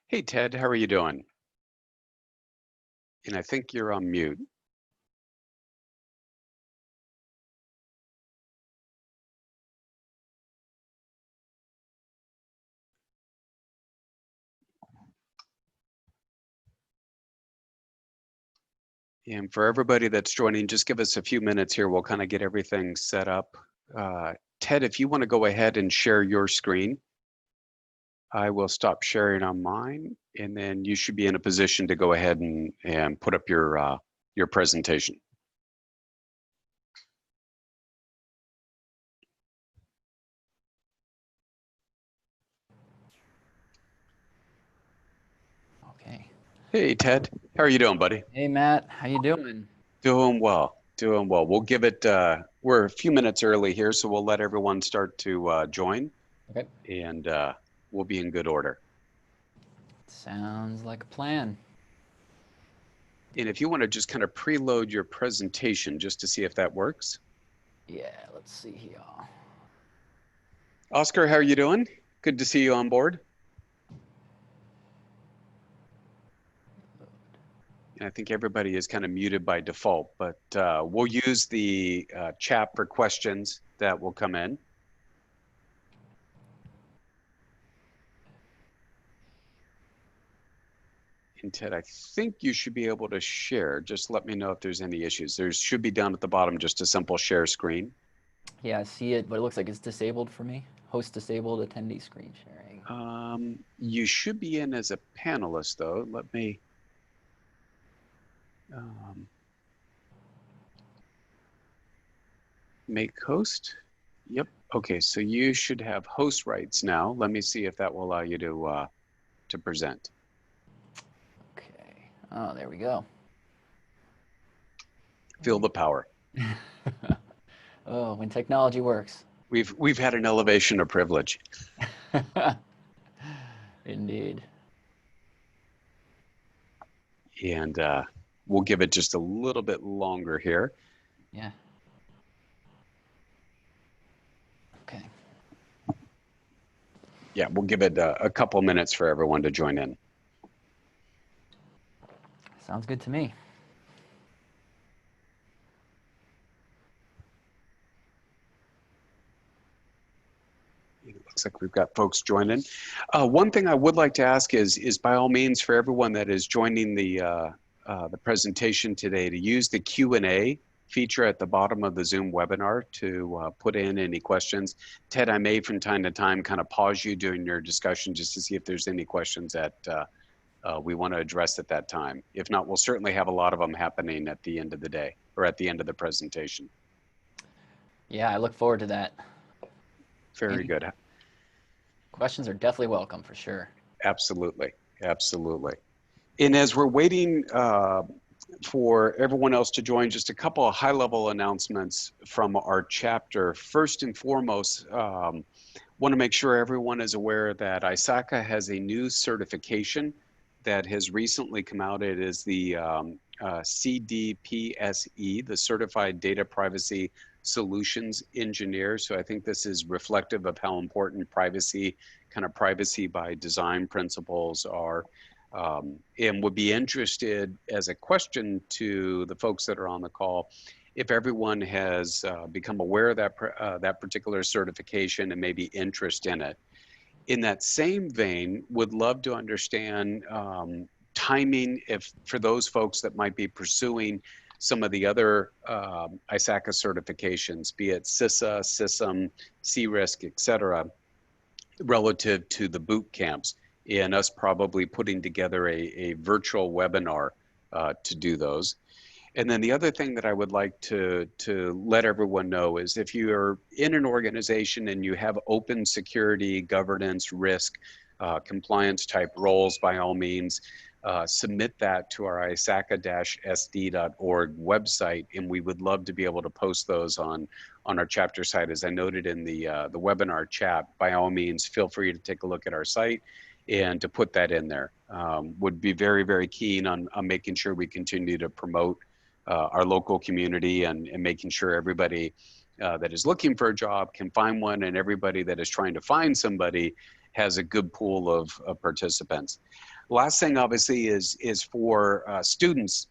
Hey Ted, how are you doing? And I think you're on mute. And for everybody that's joining, just give us a few minutes here. We'll kind of get everything set up. Uh, Ted, if you want to go ahead and share your screen, I will stop sharing on mine, and then you should be in a position to go ahead and put up your presentation. Okay. Hey Ted, how are you doing, buddy? Hey Matt, how you doing? Doing well, doing well. We'll give it, we're a few minutes early here, so we'll let everyone start to join, Okay. and we'll be in good order. Sounds like a plan. And if you want to just kind of preload your presentation just to see if that works. Yeah, let's see here. Oscar, how are you doing? Good to see you on board. I think everybody is kind of muted by default, but we'll use the chat for questions that will come in. And Ted, I think you should be able to share. Just let me know if there's any issues. There should be down at the bottom just a simple share screen. Yeah, I see it, but it looks like it's disabled for me. Host disabled, attendee screen sharing. You should be in as a panelist, though. Let me. Make host. Yep. Okay, so you should have host rights now. Let me see if that will allow you to present. Okay. Oh, there we go. Feel the power. Oh, when technology works. We've had an elevation of privilege. Indeed. And we'll give it just a little bit longer here. Yeah. Okay. Yeah, we'll give it a couple minutes for everyone to join in. Sounds good to me. It looks like we've got folks joining. One thing I would like to ask is by all means for everyone that is joining the presentation today to use the Q&A feature at the bottom of the Zoom webinar to put in any questions. Ted, I may from time to time kind of pause you during your discussion just to see if there's any questions that we want to address at that time. If not, we'll certainly have a lot of them happening at the end of the day or at the end of the presentation. Yeah, I look forward to that. Very good. Questions are definitely welcome for sure. Absolutely, absolutely. And as we're waiting for everyone else to join, just a couple of high-level announcements from our chapter. First and foremost, want to make sure everyone is aware that ISACA has a new certification that has recently come out. It is the CDPSE, the Certified Data Privacy Solutions Engineer. So I think this is reflective of how important privacy, kind of privacy by design principles are. And would be interested as a question to the folks that are on the call, if everyone has become aware of that particular certification and maybe interest in it. In that same vein, would love to understand timing if for those folks that might be pursuing some of the other ISACA certifications, be it CISA, CISM, CRISC, et cetera, relative to the boot camps, and us probably putting together a virtual webinar to do those. And then the other thing that I would like to let everyone know is if you're in an organization and you have open security, governance, risk, compliance type roles, by all means, submit that to our ISACA-SD.org website, and we would love to be able to post those on our chapter site. As I noted in the webinar chat, by all means, feel free to take a look at our site and to put that in there. Would be very, very keen on making sure we continue to promote our local community and making sure everybody that is looking for a job can find one, and everybody that is trying to find somebody has a good pool of participants. Last thing, obviously, is for students.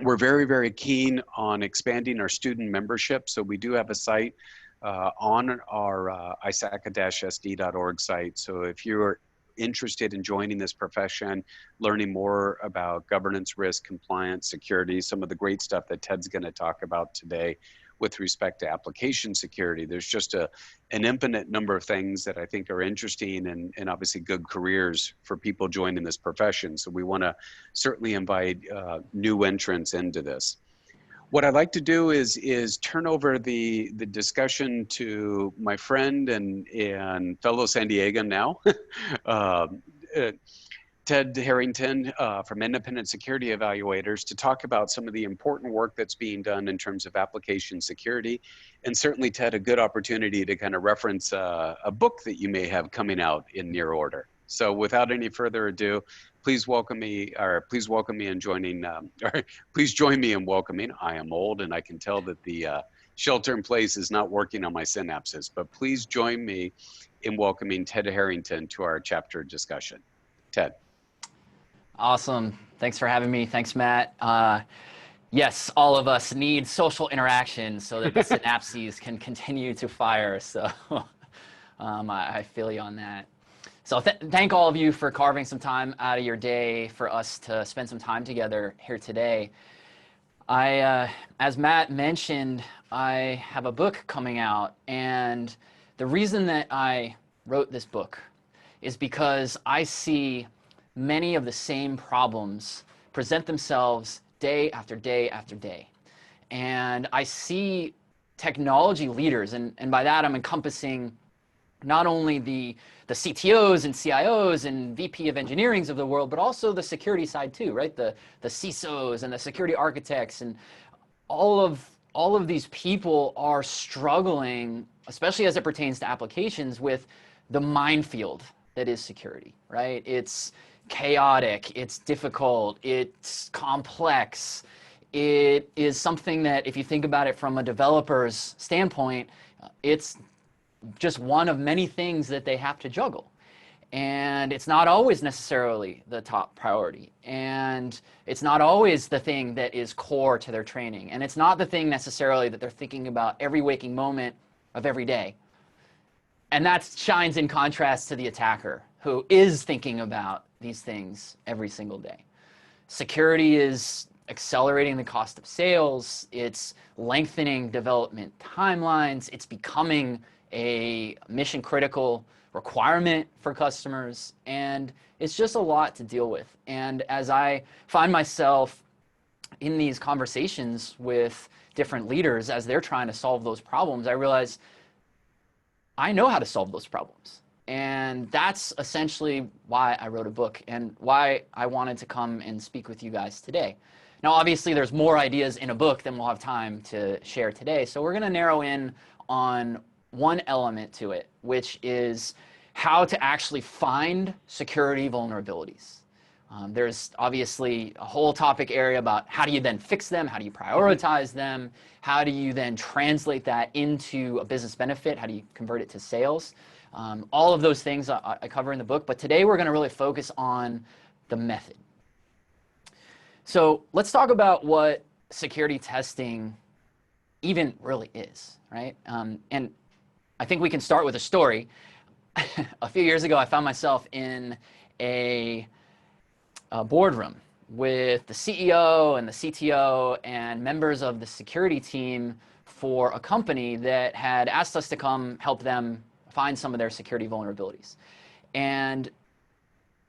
We're very, very keen on expanding our student membership. So we do have a site on our ISACA-SD.org site. So if you're interested in joining this profession, learning more about governance, risk, compliance, security, some of the great stuff that Ted's going to talk about today with respect to application security, there's just an infinite number of things that I think are interesting and obviously good careers for people joining this profession. So we want to certainly invite new entrants into this. What I'd like to do is turn over the discussion to my friend and fellow San Diegan now, uh, Ted Harrington from Independent Security Evaluators, to talk about some of the important work that's being done in terms of application security. And certainly, Ted, a good opportunity to kind of reference a book that you may have coming out in near order. So without any further ado, please welcome me, or please welcome me in joining, or please join me in welcoming. I am old and I can tell that the shelter in place is not working on my synapses, but please join me in welcoming Ted Harrington to our chapter discussion. Ted. Awesome. Thanks for having me. Thanks, Matt. Yes, all of us need social interaction so that the synapses can continue to fire. So I feel you on that. So thank all of you for carving some time out of your day for us to spend some time together here today. As Matt mentioned, I have a book coming out, and the reason that I wrote this book is because I see many of the same problems present themselves day after day after day. And I see technology leaders, and by that I'm encompassing not only the CTOs and CIOs and VP of engineerings of the world, but also the security side too, right? The CISOs and the security architects, and all of these people are struggling, especially as it pertains to applications, with the minefield that is security, right? It's chaotic, it's difficult, it's complex. It is something that, if you think about it from a developer's standpoint, it's just one of many things that they have to juggle. And it's not always necessarily the top priority. And it's not always the thing that is core to their training. And it's not the thing necessarily that they're thinking about every waking moment of every day. And that shines in contrast to the attacker, who is thinking about these things every single day. Security is accelerating the cost of sales. It's lengthening development timelines. It's becoming a mission critical requirement for customers. And it's just a lot to deal with. And as I find myself in these conversations with different leaders as they're trying to solve those problems, I realize I know how to solve those problems. And that's essentially why I wrote a book and why I wanted to come and speak with you guys today. Now, obviously, there's more ideas in a book than we'll have time to share today. So we're going to narrow in on one element to it, which is how to actually find security vulnerabilities. There's obviously a whole topic area about how do you then fix them, how do you prioritize them, how do you then translate that into a business benefit, how do you convert it to sales. All of those things I cover in the book, but today we're going to really focus on the method. So let's talk about what security testing even really is, right? And I think we can start with a story. A few years ago, I found myself in a boardroom with the CEO and the CTO and members of the security team for a company that had asked us to come help them find some of their security vulnerabilities. And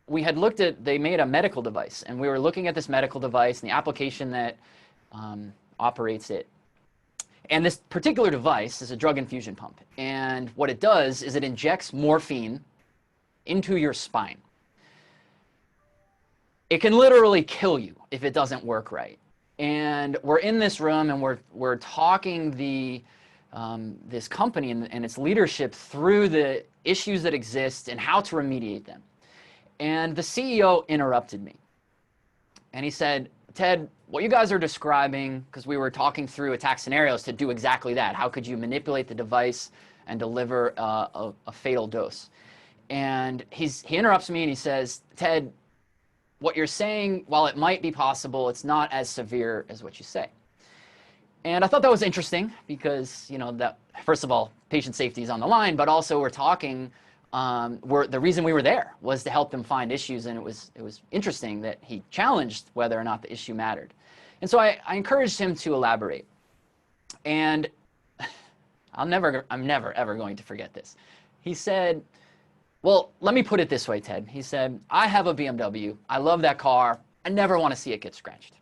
we had looked at, they made a medical device, and we were looking at this medical device and the application that operates it. And this particular device is a drug infusion pump. And what it does is it injects morphine into your spine. It can literally kill you if it doesn't work right. And we're in this room and we're talking this company and its leadership through the issues that exist and how to remediate them. And the CEO interrupted me. And he said, Ted, what you guys are describing, because we were talking through attack scenarios to do exactly that. How could you manipulate the device and deliver a fatal dose? And he interrupts me and he says, Ted, what you're saying, while it might be possible, it's not as severe as what you say. And I thought that was interesting because, you know, that first of all, patient safety is on the line, but also we're talking, the reason we were there was to help them find issues, and it was interesting that he challenged whether or not the issue mattered. And so I encouraged him to elaborate. And I'm never ever going to forget this. He said, well, let me put it this way, Ted. He said, I have a BMW. I love that car. I never want to see it get scratched.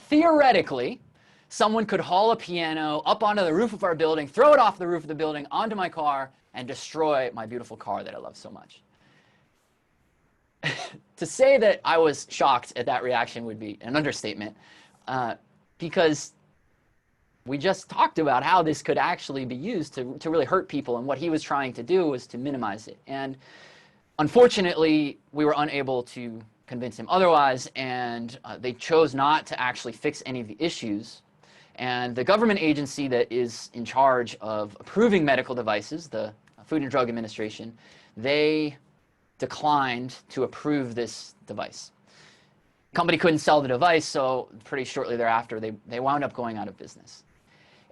Theoretically, someone could haul a piano up onto the roof of our building, throw it off the roof of the building onto my car, and destroy my beautiful car that I love so much. To say that I was shocked at that reaction would be an understatement, because we just talked about how this could actually be used to really hurt people, and what he was trying to do was to minimize it. And unfortunately, we were unable to convince him otherwise, and they chose not to actually fix any of the issues. And the government agency that is in charge of approving medical devices, the Food and Drug Administration, they declined to approve this device. The company couldn't sell the device, so pretty shortly thereafter, they wound up going out of business.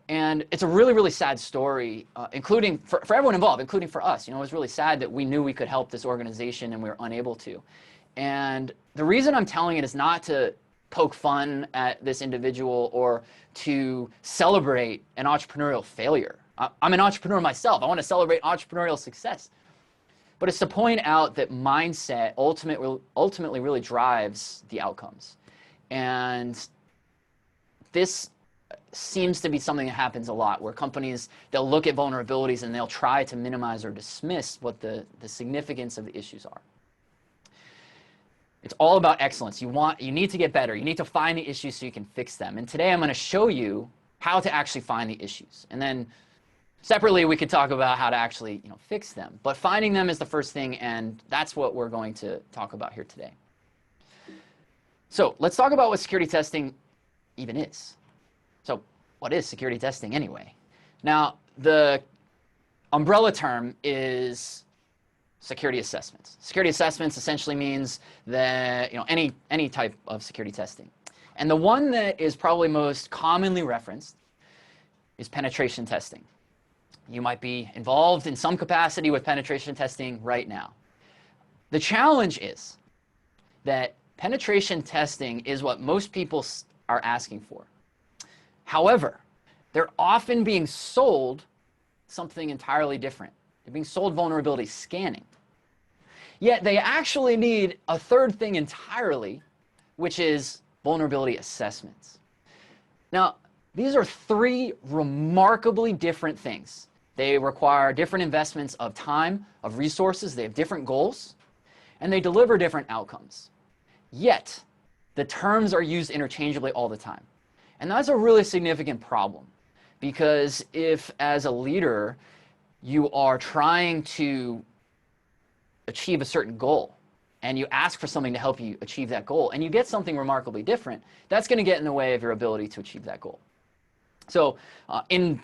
And it's a really, really sad story, including for everyone involved, including for us. You know, it was really sad that we knew we could help this organization and we were unable to. And the reason I'm telling it is not to poke fun at this individual or to celebrate an entrepreneurial failure. I'm an entrepreneur myself. I want to celebrate entrepreneurial success. But it's to point out that mindset ultimately really drives the outcomes. And this seems to be something that happens a lot, where companies, they'll look at vulnerabilities and they'll try to minimize or dismiss what the significance of the issues are. It's all about excellence. You need to get better. You need to find the issues so you can fix them. And today I'm going to show you how to actually find the issues. And then separately, we could talk about how to actually, you know, fix them. But finding them is the first thing, and that's what we're going to talk about here today. So let's talk about what security testing even is. So what is security testing anyway? Now, the umbrella term is security assessments. Security assessments essentially means that, you know, any type of security testing. And the one that is probably most commonly referenced is penetration testing. You might be involved in some capacity with penetration testing right now. The challenge is that penetration testing is what most people are asking for. However, they're often being sold something entirely different. They're being sold vulnerability scanning. Yet they actually need a third thing entirely, which is vulnerability assessments. Now, these are three remarkably different things. They require different investments of time, of resources, they have different goals, and they deliver different outcomes. Yet, the terms are used interchangeably all the time. And that's a really significant problem, because if, as a leader, you are trying to achieve a certain goal, and you ask for something to help you achieve that goal, and you get something remarkably different, that's going to get in the way of your ability to achieve that goal. So, in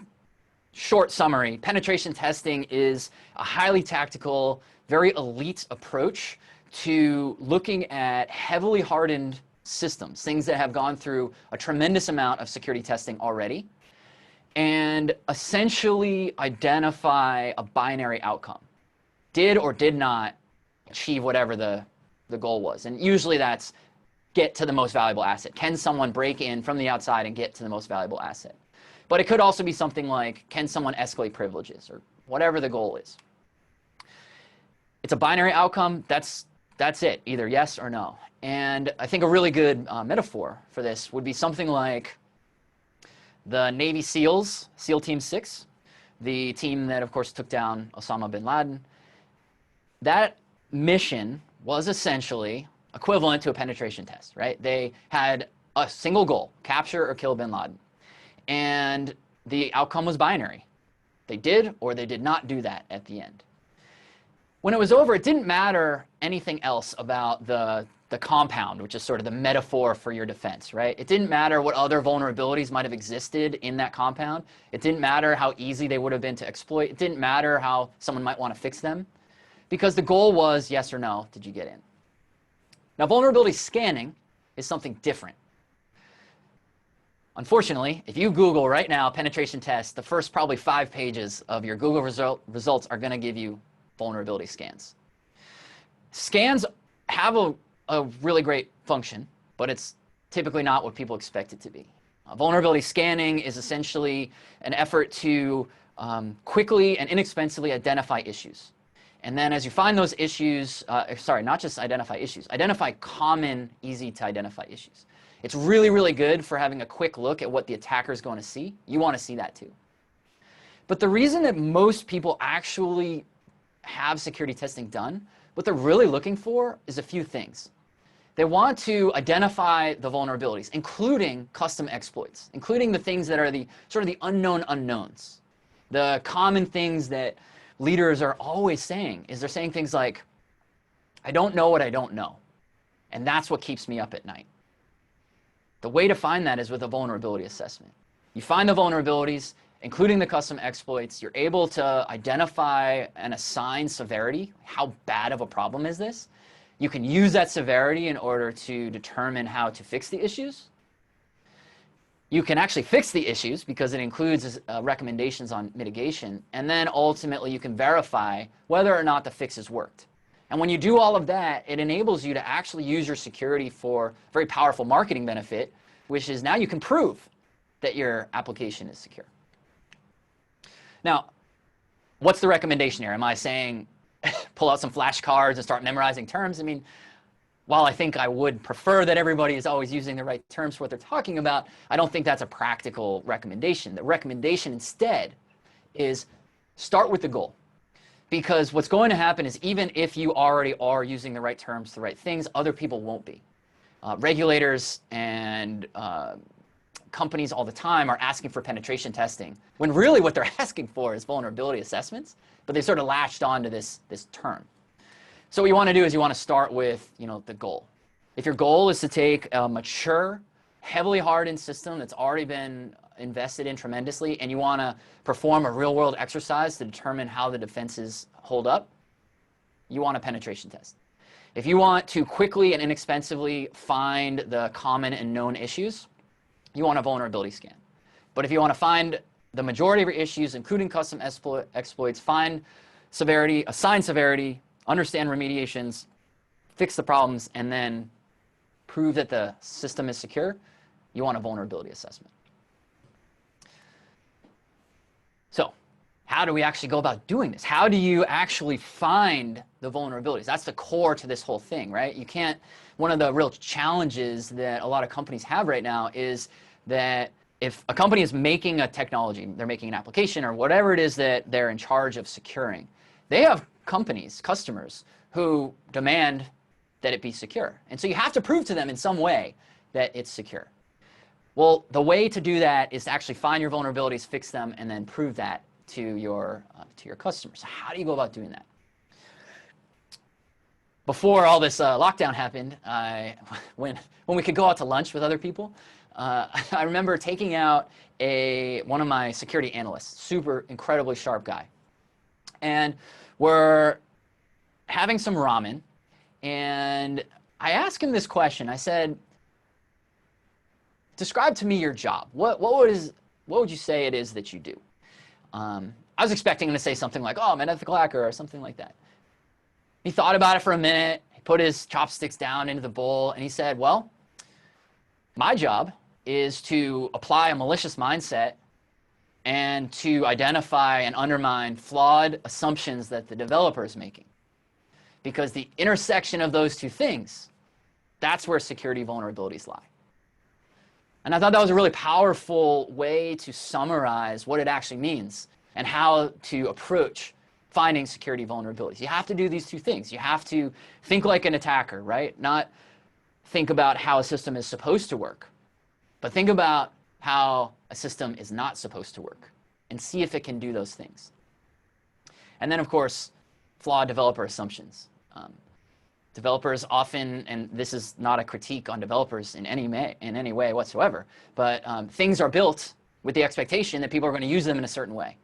short summary, penetration testing is a highly tactical, very elite approach to looking at heavily hardened systems, things that have gone through a tremendous amount of security testing already, and essentially identify a binary outcome. Did or did not achieve whatever the goal was. And usually that's get to the most valuable asset. Can someone break in from the outside and get to the most valuable asset? But it could also be something like, can someone escalate privileges, or whatever the goal is. It's a binary outcome. That's it, either yes or no. And I think a really good metaphor for this would be something like the Navy SEALs, SEAL Team 6, the team that, of course, took down Osama bin Laden. That mission was essentially equivalent to a penetration test, right? They had a single goal, capture or kill bin Laden. And the outcome was binary. They did or they did not do that at the end. When it was over, it didn't matter anything else about the compound, which is sort of the metaphor for your defense, right? It didn't matter what other vulnerabilities might have existed in that compound. It didn't matter how easy they would have been to exploit. It didn't matter how someone might want to fix them, because the goal was yes or no, did you get in? Now, vulnerability scanning is something different. Unfortunately, if you Google right now penetration test, the first probably 5 pages of your Google results are going to give you vulnerability scans. Scans have a really great function, but it's typically not what people expect it to be. Vulnerability scanning is essentially an effort to quickly and inexpensively identify issues. And then as you find those issues, not just identify issues, identify common, easy to identify issues. It's really, really good for having a quick look at what the attacker is going to see. You want to see that too. But the reason that most people actually have security testing done, what they're really looking for is a few things. They want to identify the vulnerabilities, including custom exploits, including the things that are the sort of the unknown unknowns. The common things that leaders are always saying is they're saying things like, I don't know what I don't know. And that's what keeps me up at night. The way to find that is with a vulnerability assessment. You find the vulnerabilities, including the custom exploits. You're able to identify and assign severity. How bad of a problem is this? You can use that severity in order to determine how to fix the issues. You can actually fix the issues because it includes recommendations on mitigation. And then ultimately you can verify whether or not the fixes worked. And when you do all of that, it enables you to actually use your security for a very powerful marketing benefit, which is now you can prove that your application is secure. Now, what's the recommendation here? Am I saying pull out some flashcards and start memorizing terms? I mean, while I think I would prefer that everybody is always using the right terms for what they're talking about, I don't think that's a practical recommendation. The recommendation instead is start with the goal. Because what's going to happen is even if you already are using the right terms, the right things, other people won't be. Regulators and companies all the time are asking for penetration testing, when really what they're asking for is vulnerability assessments, but they sort of latched onto this term. So what you want to do is you want to start with, the goal. If your goal is to take a mature, heavily hardened system that's already been invested in tremendously, and you want to perform a real-world exercise to determine how the defenses hold up, you want a penetration test. If you want to quickly and inexpensively find the common and known issues, you want a vulnerability scan. But if you want to find the majority of your issues, including custom exploits, find severity, assign severity, understand remediations, fix the problems, and then prove that the system is secure, you want a vulnerability assessment. So how do we actually go about doing this? How do you actually find the vulnerabilities? That's the core to this whole thing, right? You can't, one of the real challenges that a lot of companies have right now is that if a company is making a technology, they're making an application or whatever it is that they're in charge of securing, they have customers who demand that it be secure. And so you have to prove to them in some way that it's secure. Well, the way to do that is to actually find your vulnerabilities, fix them, and then prove that to your customers. So how do you go about doing that? Before all this lockdown happened, when we could go out to lunch with other people, I remember taking out one of my security analysts, super incredibly sharp guy, and we're having some ramen, and I asked him this question. I said, describe to me your job. What would you say it is that you do? I was expecting him to say something like, oh, I'm an ethical hacker or something like that. He thought about it for a minute. He put his chopsticks down into the bowl, and he said, well, my job is to apply a malicious mindset and to identify and undermine flawed assumptions that the developer is making. Because the intersection of those two things, that's where security vulnerabilities lie. And I thought that was a really powerful way to summarize what it actually means and how to approach finding security vulnerabilities. You have to do these two things. You have to think like an attacker, right? Not think about how a system is supposed to work, but think about how a system is not supposed to work and see if it can do those things. And then, of course, flawed developer assumptions. Developers often, and this is not a critique on developers in any way whatsoever, but things are built with the expectation that people are going to use them in a certain way.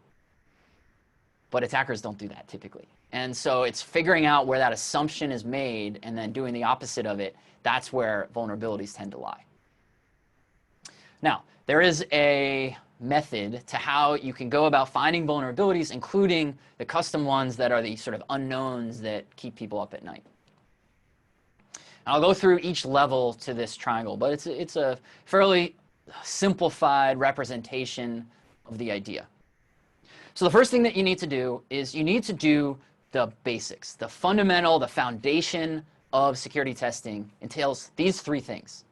but attackers don't do that typically. And so it's figuring out where that assumption is made and then doing the opposite of it. That's where vulnerabilities tend to lie. Now, there is a method to how you can go about finding vulnerabilities, including the custom ones that are the sort of unknowns that keep people up at night. And I'll go through each level to this triangle, but it's a fairly simplified representation of the idea. So the first thing that you need to do is you need to do the basics. The fundamental, the foundation of security testing entails these three things.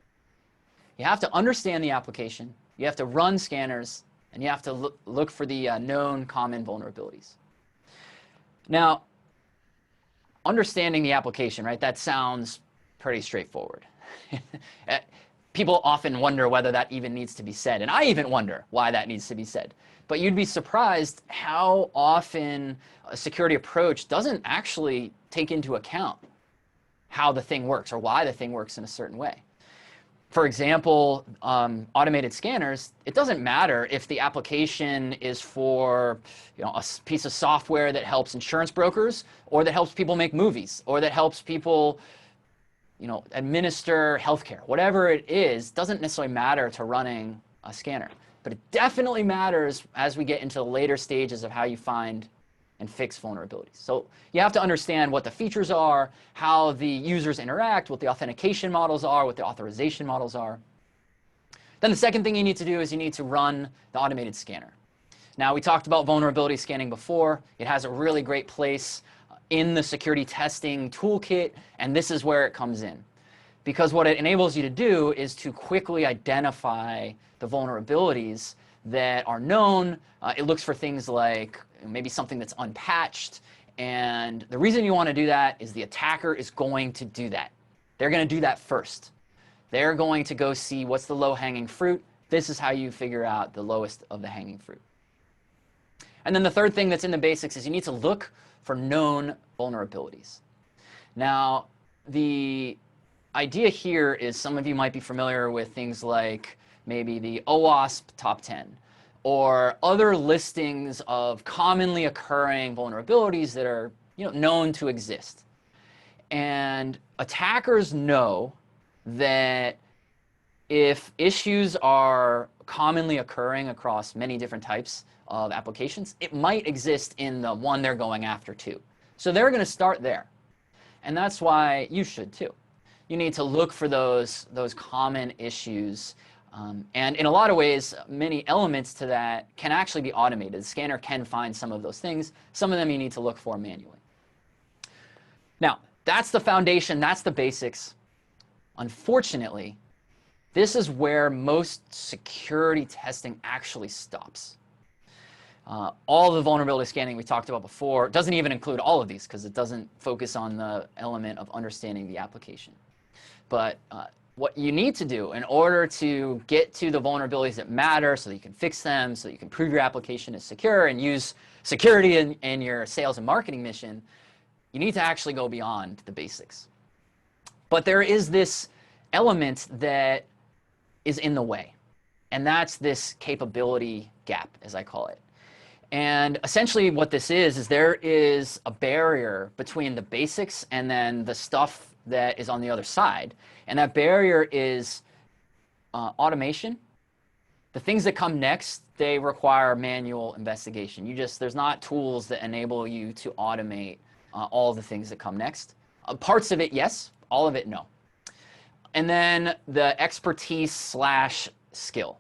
You have to understand the application, you have to run scanners, and you have to look for the known common vulnerabilities. Now, understanding the application, right, that sounds pretty straightforward. People often wonder whether that even needs to be said, and I even wonder why that needs to be said. But you'd be surprised how often a security approach doesn't actually take into account how the thing works or why the thing works in a certain way. For example, automated scanners, it doesn't matter if the application is for, a piece of software that helps insurance brokers, or that helps people make movies, or that helps people administer healthcare. Whatever it is, doesn't necessarily matter to running a scanner. But it definitely matters as we get into the later stages of how you find and fix vulnerabilities. So you have to understand what the features are, how the users interact, what the authentication models are, what the authorization models are. Then the second thing you need to do is you need to run the automated scanner. Now, we talked about vulnerability scanning before. It has a really great place in the security testing toolkit, and this is where it comes in. Because what it enables you to do is to quickly identify the vulnerabilities that are known. It looks for things like maybe something that's unpatched. And the reason you want to do that is the attacker is going to do that. They're going to do that first. They're going to go see what's the low-hanging fruit. This is how you figure out the lowest of the hanging fruit. And then the third thing that's in the basics is you need to look for known vulnerabilities. Now, the idea here is some of you might be familiar with things like maybe the OWASP top 10 or other listings of commonly occurring vulnerabilities that are known to exist. And attackers know that if issues are commonly occurring across many different types of applications, it might exist in the one they're going after too. So they're going to start there. And that's why you should too. You need to look for those common issues. And in a lot of ways, many elements to that can actually be automated. The scanner can find some of those things. Some of them you need to look for manually. Now, that's the foundation. That's the basics. Unfortunately, this is where most security testing actually stops. All the vulnerability scanning we talked about before doesn't even include all of these because it doesn't focus on the element of understanding the application. But what you need to do in order to get to the vulnerabilities that matter so that you can fix them, so that you can prove your application is secure and use security in your sales and marketing mission, you need to actually go beyond the basics. But there is this element that is in the way, and that's this capability gap, as I call it. And essentially what this is there is a barrier between the basics and then the stuff that is on the other side. And that barrier is automation. The things that come next, they require manual investigation. There's not tools that enable you to automate all the things that come next. Parts of it, yes. All of it, no. And then the expertise/skill.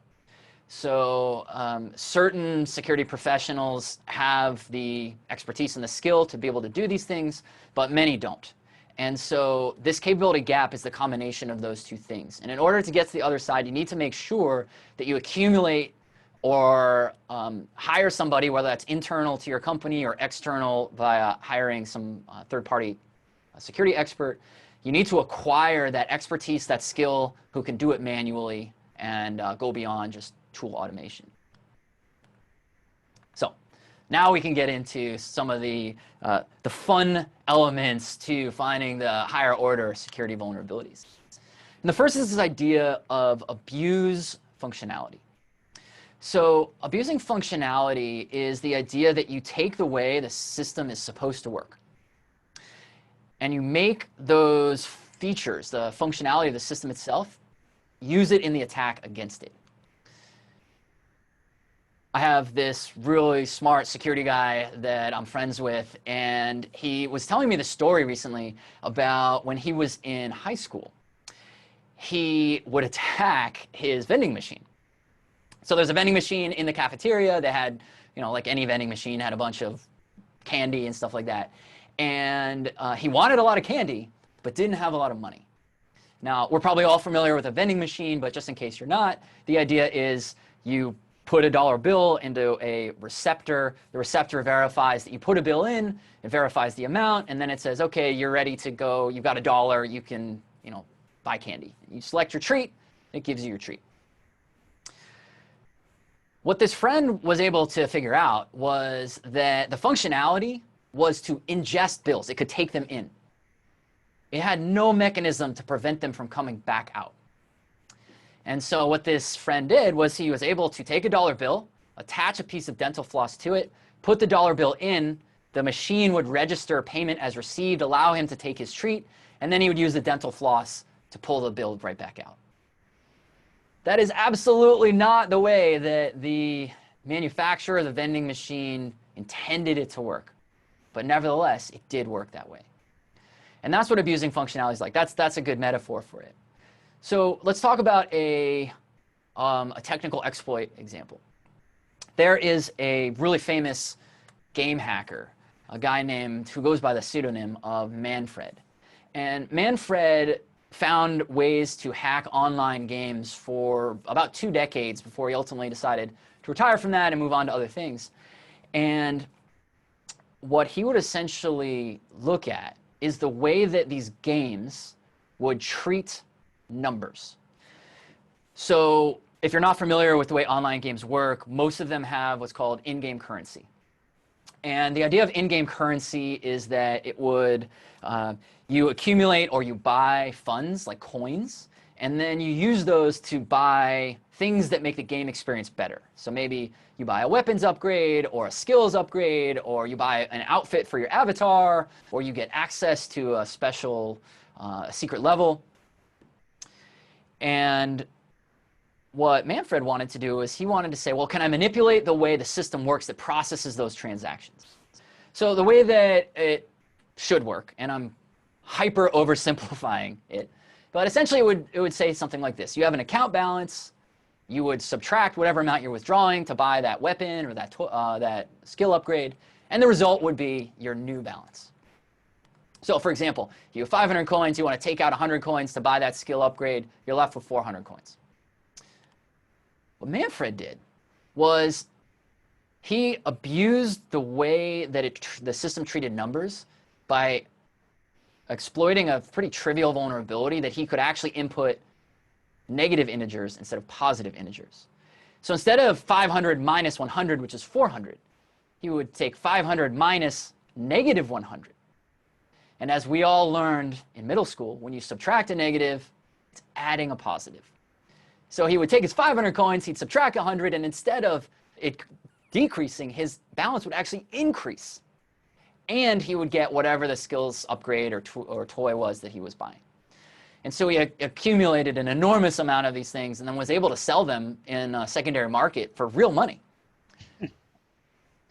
So certain security professionals have the expertise and the skill to be able to do these things, but many don't. And so this capability gap is the combination of those two things. And in order to get to the other side, you need to make sure that you accumulate or hire somebody, whether that's internal to your company or external via hiring some third-party security expert. You need to acquire that expertise, that skill, who can do it manually and go beyond just tool automation. So now we can get into some of the fun elements to finding the higher order security vulnerabilities. And the first is this idea of abuse functionality. So abusing functionality is the idea that you take the way the system is supposed to work, and you make those features, the functionality of the system itself, use it in the attack against it. I have this really smart security guy that I'm friends with, and he was telling me the story recently about when he was in high school. He would attack his vending machine. So there's a vending machine in the cafeteria that had, like any vending machine, had a bunch of candy and stuff like that. And he wanted a lot of candy, but didn't have a lot of money. Now, we're probably all familiar with a vending machine, but just in case you're not, the idea is you put a dollar bill into a receptor. The receptor verifies that you put a bill in, it verifies the amount, and then it says, okay, you're ready to go, you've got $1, you can, buy candy. You select your treat, it gives you your treat. What this friend was able to figure out was that the functionality was to ingest bills. It could take them in. It had no mechanism to prevent them from coming back out. And so what this friend did was he was able to take a dollar bill, attach a piece of dental floss to it, put the dollar bill in, the machine would register payment as received, allow him to take his treat, and then he would use the dental floss to pull the bill right back out. That is absolutely not the way that the manufacturer of the vending machine intended it to work. But nevertheless, it did work that way. And that's what abusing functionality is like. That's a good metaphor for it. So let's talk about a technical exploit example. There is a really famous game hacker, a guy who goes by the pseudonym of Manfred. And Manfred found ways to hack online games for about 2 decades before he ultimately decided to retire from that and move on to other things. And what he would essentially look at is the way that these games would treat numbers. So if you're not familiar with the way online games work, most of them have what's called in-game currency. And the idea of in-game currency is that it would, you accumulate or you buy funds like coins, and then you use those to buy things that make the game experience better. So maybe you buy a weapons upgrade or a skills upgrade, or you buy an outfit for your avatar, or you get access to a special secret level. And what Manfred wanted to do is he wanted to say, well, can I manipulate the way the system works that processes those transactions? So the way that it should work, and I'm hyper oversimplifying it, but essentially it would say something like this. You have an account balance. You would subtract whatever amount you're withdrawing to buy that weapon or that skill upgrade, and the result would be your new balance. So for example, you have 500 coins, you want to take out 100 coins to buy that skill upgrade, you're left with 400 coins. What Manfred did was he abused the way that the system treated numbers by exploiting a pretty trivial vulnerability that he could actually input negative integers instead of positive integers. So instead of 500 minus 100, which is 400, he would take 500 minus negative 100. And as we all learned in middle school, when you subtract a negative, it's adding a positive. So he would take his 500 coins, he'd subtract 100, and instead of it decreasing, his balance would actually increase. And he would get whatever the skills upgrade or toy was that he was buying. And so he accumulated an enormous amount of these things and then was able to sell them in a secondary market for real money.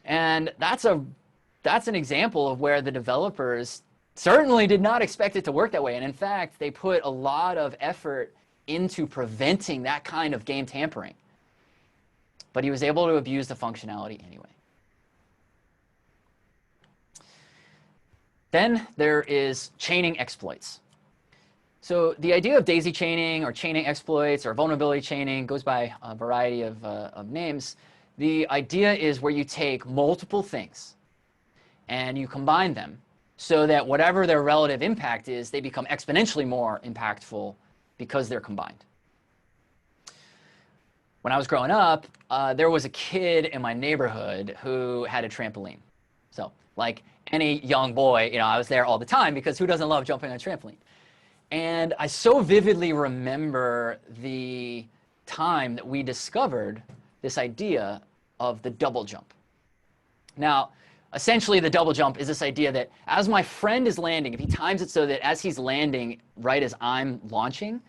And that's an example of where the developers certainly did not expect it to work that way. And in fact, they put a lot of effort into preventing that kind of game tampering. But he was able to abuse the functionality anyway. Then there is chaining exploits. So the idea of daisy chaining or chaining exploits or vulnerability chaining goes by a variety of names. The idea is where you take multiple things and you combine them so that whatever their relative impact is, they become exponentially more impactful because they're combined. When I was growing up, there was a kid in my neighborhood who had a trampoline. So like any young boy, I was there all the time because who doesn't love jumping on a trampoline? And I so vividly remember the time that we discovered this idea of the double jump. Now, essentially the double jump is this idea that as my friend is landing, if he times it so that as he's landing right as I'm launching,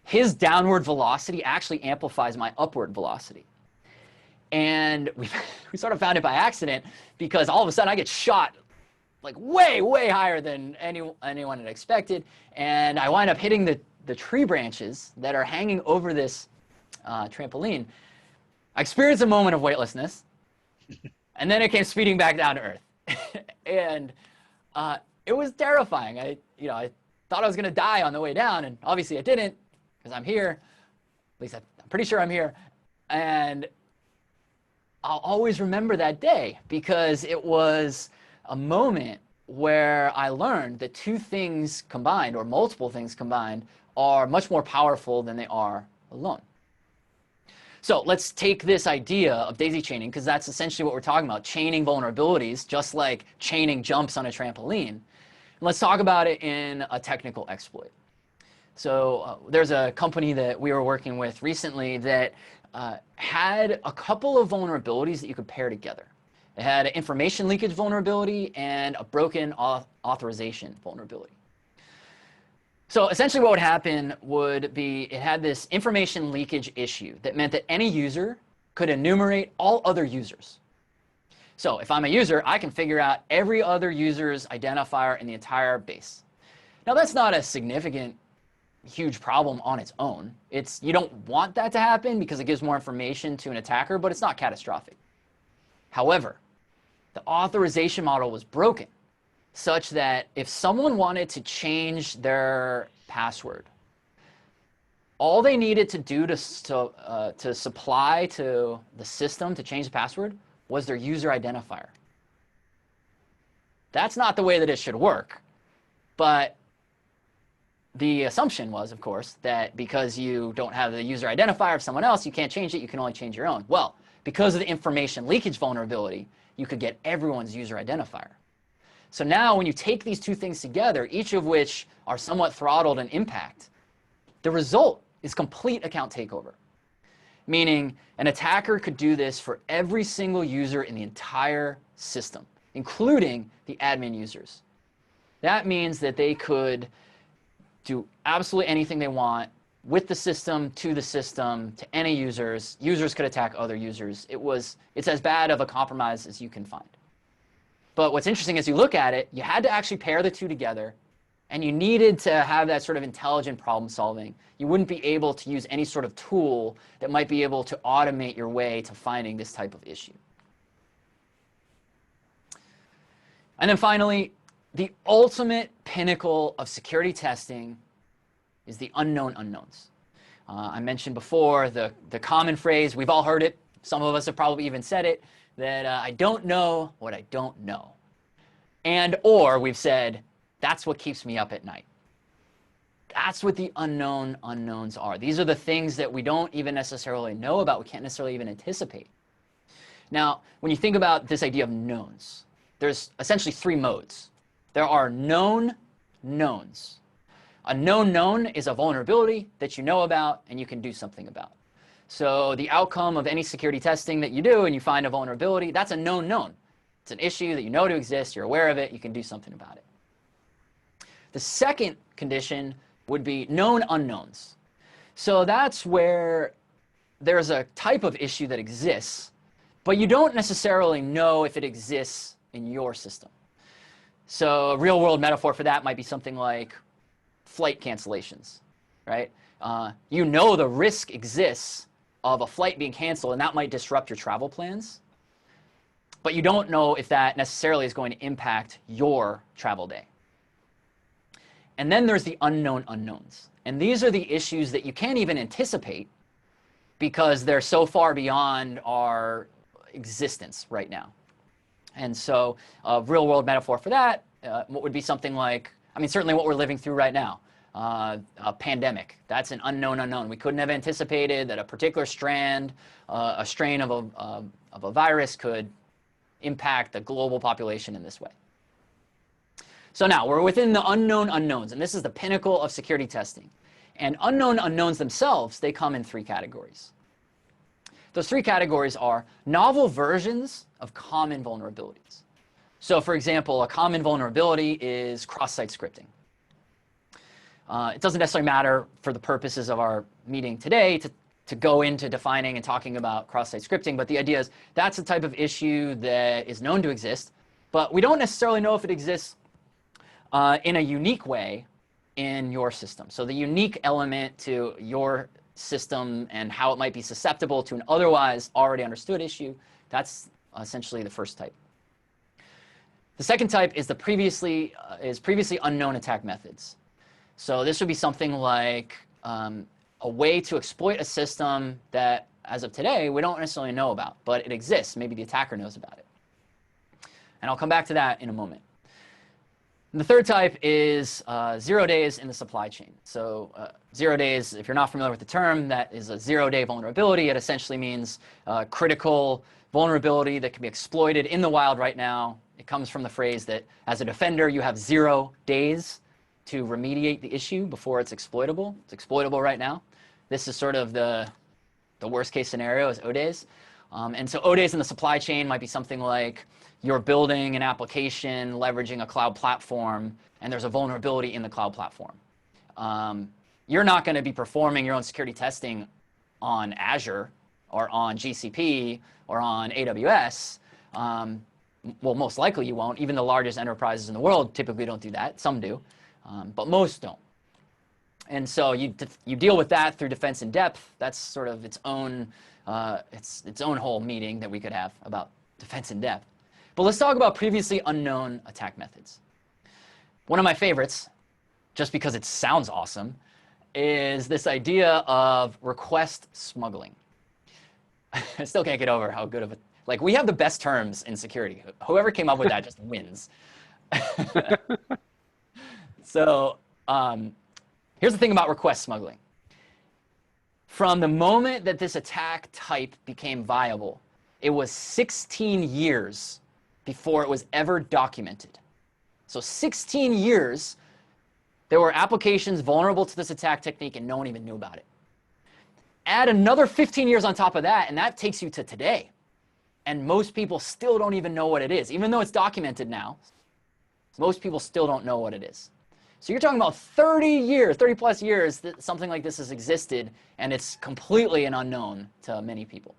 his downward velocity actually amplifies my upward velocity. And we sort of found it by accident, because all of a sudden I get shot like way, way higher than anyone had expected. And I wind up hitting the tree branches that are hanging over this trampoline. I experienced a moment of weightlessness, and then it came speeding back down to earth. And it was terrifying. I thought I was going to die on the way down, and obviously I didn't, because I'm here. At least I'm pretty sure I'm here. And I'll always remember that day, because it was a moment where I learned that two things combined, or multiple things combined, are much more powerful than they are alone. So let's take this idea of daisy chaining, because that's essentially what we're talking about, chaining vulnerabilities, just like chaining jumps on a trampoline. And let's talk about it in a technical exploit. So there's a company that we were working with recently that had a couple of vulnerabilities that you could pair together. It had an information leakage vulnerability and a broken authorization vulnerability. So essentially what would happen would be it had this information leakage issue that meant that any user could enumerate all other users. So if I'm a user, I can figure out every other user's identifier in the entire base. Now that's not a significant, huge problem on its own. You don't want that to happen because it gives more information to an attacker, but it's not catastrophic. However, the authorization model was broken, such that if someone wanted to change their password, all they needed to do to supply to the system to change the password was their user identifier. That's not the way that it should work. But the assumption was, of course, that because you don't have the user identifier of someone else, you can't change it, you can only change your own. Well, because of the information leakage vulnerability, you could get everyone's user identifier. So now when you take these two things together, each of which are somewhat throttled in impact, the result is complete account takeover. Meaning an attacker could do this for every single user in the entire system, including the admin users. That means that they could do absolutely anything they want with the system, to any users. Users could attack other users. It's as bad of a compromise as you can find. But what's interesting as you look at it, you had to actually pair the two together, and you needed to have that sort of intelligent problem solving. You wouldn't be able to use any sort of tool that might be able to automate your way to finding this type of issue. And then finally, the ultimate pinnacle of security testing is the unknown unknowns. I mentioned before the common phrase, we've all heard it, some of us have probably even said it, that I don't know what I don't know. Or we've said, that's what keeps me up at night. That's what the unknown unknowns are. These are the things that we don't even necessarily know about, we can't necessarily even anticipate. Now, when you think about this idea of knowns, there's essentially three modes. There are known knowns. A known known is a vulnerability that you know about and you can do something about. So the outcome of any security testing that you do and you find a vulnerability, that's a known known. It's an issue that you know to exist, you're aware of it, you can do something about it. The second condition would be known unknowns. So that's where there's a type of issue that exists, but you don't necessarily know if it exists in your system. So a real world metaphor for that might be something like flight cancellations, right? You know the risk exists of a flight being canceled, and that might disrupt your travel plans, but you don't know if that necessarily is going to impact your travel day. And then there's the unknown unknowns. And these are the issues that you can't even anticipate because they're so far beyond our existence right now. And so a real world metaphor for that, what would be something like, I mean, certainly what we're living through right now, a pandemic. That's an unknown unknown. We couldn't have anticipated that a particular strain of a virus could impact the global population in this way. So now we're within the unknown unknowns, and this is the pinnacle of security testing. And unknown unknowns themselves, they come in three categories. Those three categories are novel versions of common vulnerabilities. So for example, a common vulnerability is cross-site scripting. It doesn't necessarily matter for the purposes of our meeting today to go into defining and talking about cross-site scripting, but the idea is that's a type of issue that is known to exist, but we don't necessarily know if it exists in a unique way in your system. So the unique element to your system and how it might be susceptible to an otherwise already understood issue, that's essentially the first type. The second type is the previously unknown attack methods. So this would be something like a way to exploit a system that, as of today, we don't necessarily know about, but it exists. Maybe the attacker knows about it. And I'll come back to that in a moment. And the third type is 0 days in the supply chain. So 0 days, if you're not familiar with the term, that is a 0-day vulnerability. It essentially means critical vulnerability that can be exploited in the wild right now. It comes from the phrase that as a defender, you have 0 days to remediate the issue before it's exploitable. It's exploitable right now. This is sort of the worst case scenario is O days. And so O days in the supply chain might be something like you're building an application leveraging a cloud platform, and there's a vulnerability in the cloud platform. You're not going to be performing your own security testing on Azure or on GCP or on AWS. Well, most likely you won't. Even the largest enterprises in the world typically don't do that. Some do, but most don't. And so you deal with that through defense in depth. That's sort of its own whole meeting that we could have about defense in depth. But let's talk about previously unknown attack methods. One of my favorites, just because it sounds awesome, is this idea of request smuggling. I still can't get over how good of a, like, we have the best terms in security. Whoever came up with that just wins. So here's the thing about request smuggling. From the moment that this attack type became viable, it was 16 years before it was ever documented. So 16 years, there were applications vulnerable to this attack technique and no one even knew about it. Add another 15 years on top of that, and that takes you to today. And most people still don't even know what it is. Even though it's documented now, most people still don't know what it is. So you're talking about 30 years, 30 plus years that something like this has existed, and it's completely an unknown to many people.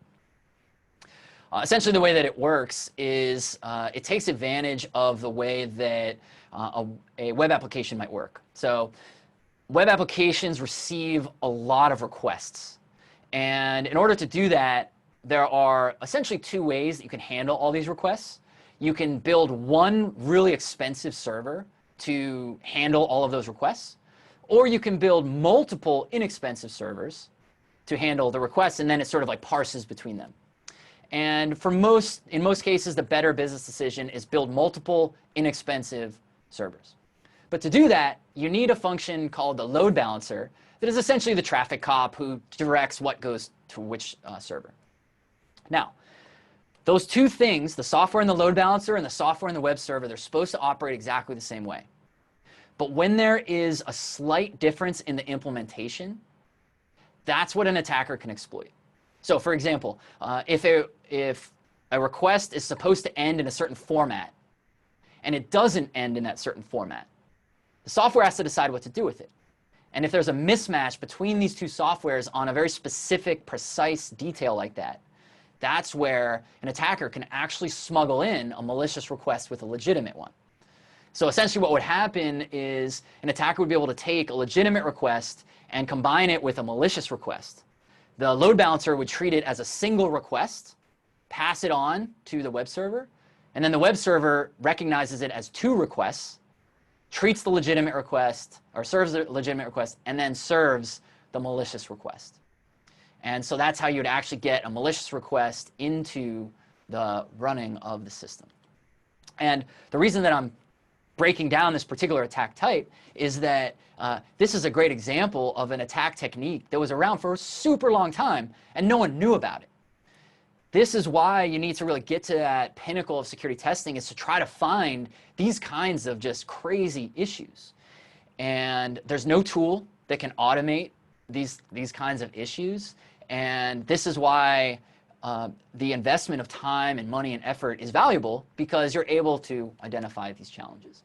Essentially, the way that it works is it takes advantage of the way that a web application might work. So web applications receive a lot of requests. And in order to do that, there are essentially two ways that you can handle all these requests. You can build one really expensive server to handle all of those requests, or you can build multiple inexpensive servers to handle the requests, and then it sort of like parses between them. And in most cases, the better business decision is build multiple inexpensive servers. But to do that, you need a function called the load balancer that is essentially the traffic cop who directs what goes to which server. Now, those two things, the software in the load balancer and the software in the web server, they're supposed to operate exactly the same way. But when there is a slight difference in the implementation, that's what an attacker can exploit. So for example, if a request is supposed to end in a certain format and it doesn't end in that certain format, the software has to decide what to do with it. And if there's a mismatch between these two softwares on a very specific, precise detail like that, that's where an attacker can actually smuggle in a malicious request with a legitimate one. So essentially what would happen is an attacker would be able to take a legitimate request and combine it with a malicious request. The load balancer would treat it as a single request, pass it on to the web server, and then the web server recognizes it as two requests, treats the legitimate request, or serves the legitimate request, and then serves the malicious request. And so that's how you would actually get a malicious request into the running of the system. And the reason that I'm breaking down this particular attack type is that this is a great example of an attack technique that was around for a super long time and no one knew about it. This is why you need to really get to that pinnacle of security testing, is to try to find these kinds of just crazy issues. And there's no tool that can automate these kinds of issues. And this is why the investment of time and money and effort is valuable because you're able to identify these challenges.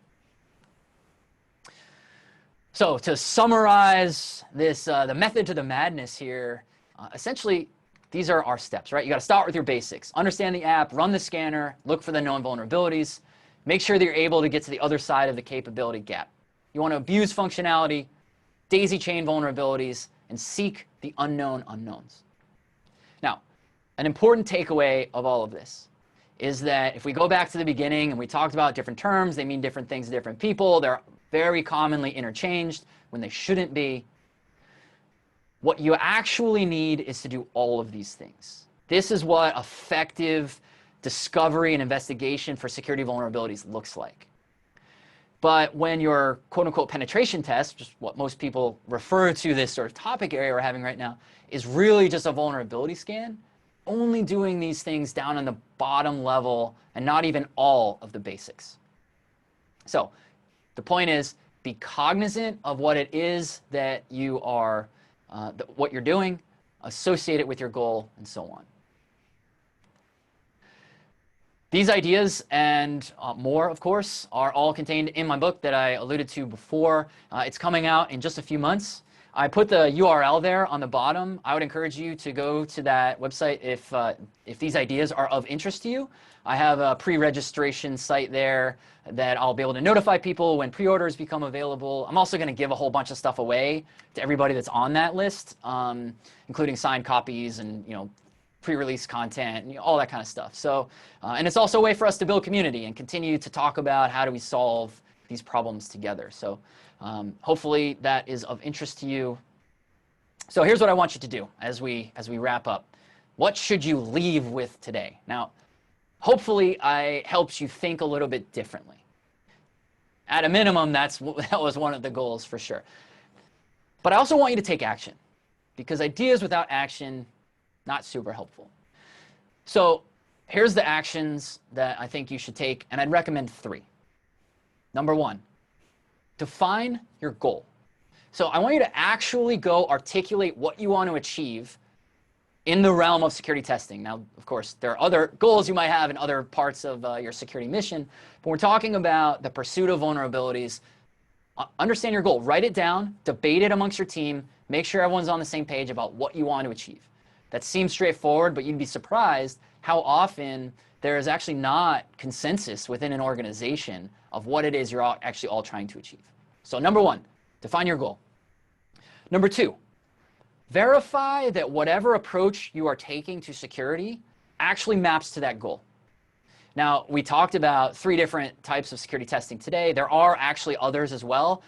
So to summarize this, the method to the madness here, essentially, these are our steps, right? You got to start with your basics. Understand the app, run the scanner, look for the known vulnerabilities, make sure that you're able to get to the other side of the capability gap. You want to abuse functionality, daisy chain vulnerabilities, and seek the unknown unknowns. Now, an important takeaway of all of this is that if we go back to the beginning and we talked about different terms, they mean different things to different people. They're very commonly interchanged when they shouldn't be. What you actually need is to do all of these things. This is what effective discovery and investigation for security vulnerabilities looks like. But when your quote-unquote penetration test, just what most people refer to this sort of topic area we're having right now, is really just a vulnerability scan, only doing these things down on the bottom level and not even all of the basics. So the point is, be cognizant of what it is that you are, what you're doing, associate it with your goal, and so on. These ideas and more, of course, are all contained in my book that I alluded to before. It's coming out in just a few months. I put the URL there on the bottom. I would encourage you to go to that website if these ideas are of interest to you. I have a pre-registration site there that I'll be able to notify people when pre-orders become available. I'm also going to give a whole bunch of stuff away to everybody that's on that list, including signed copies and pre-release content and all that kind of stuff. So, and it's also a way for us to build community and continue to talk about how do we solve these problems together. So hopefully that is of interest to you. So here's what I want you to do as we wrap up. What should you leave with today? Now, hopefully I helped you think a little bit differently. At a minimum, that was one of the goals for sure. But I also want you to take action, because ideas without action, not super helpful. So here's the actions that I think you should take, and I'd recommend 3. Number 1, define your goal. So I want you to actually go articulate what you want to achieve in the realm of security testing. Now, of course, there are other goals you might have in other parts of your security mission, but we're talking about the pursuit of vulnerabilities. Understand your goal. Write it down, debate it amongst your team, make sure everyone's on the same page about what you want to achieve. That seems straightforward, but you'd be surprised how often there is actually not consensus within an organization of what it is you're actually all trying to achieve. So number 1, define your goal. Number 2, verify that whatever approach you are taking to security actually maps to that goal. Now, we talked about 3 different types of security testing today. There are actually others as well.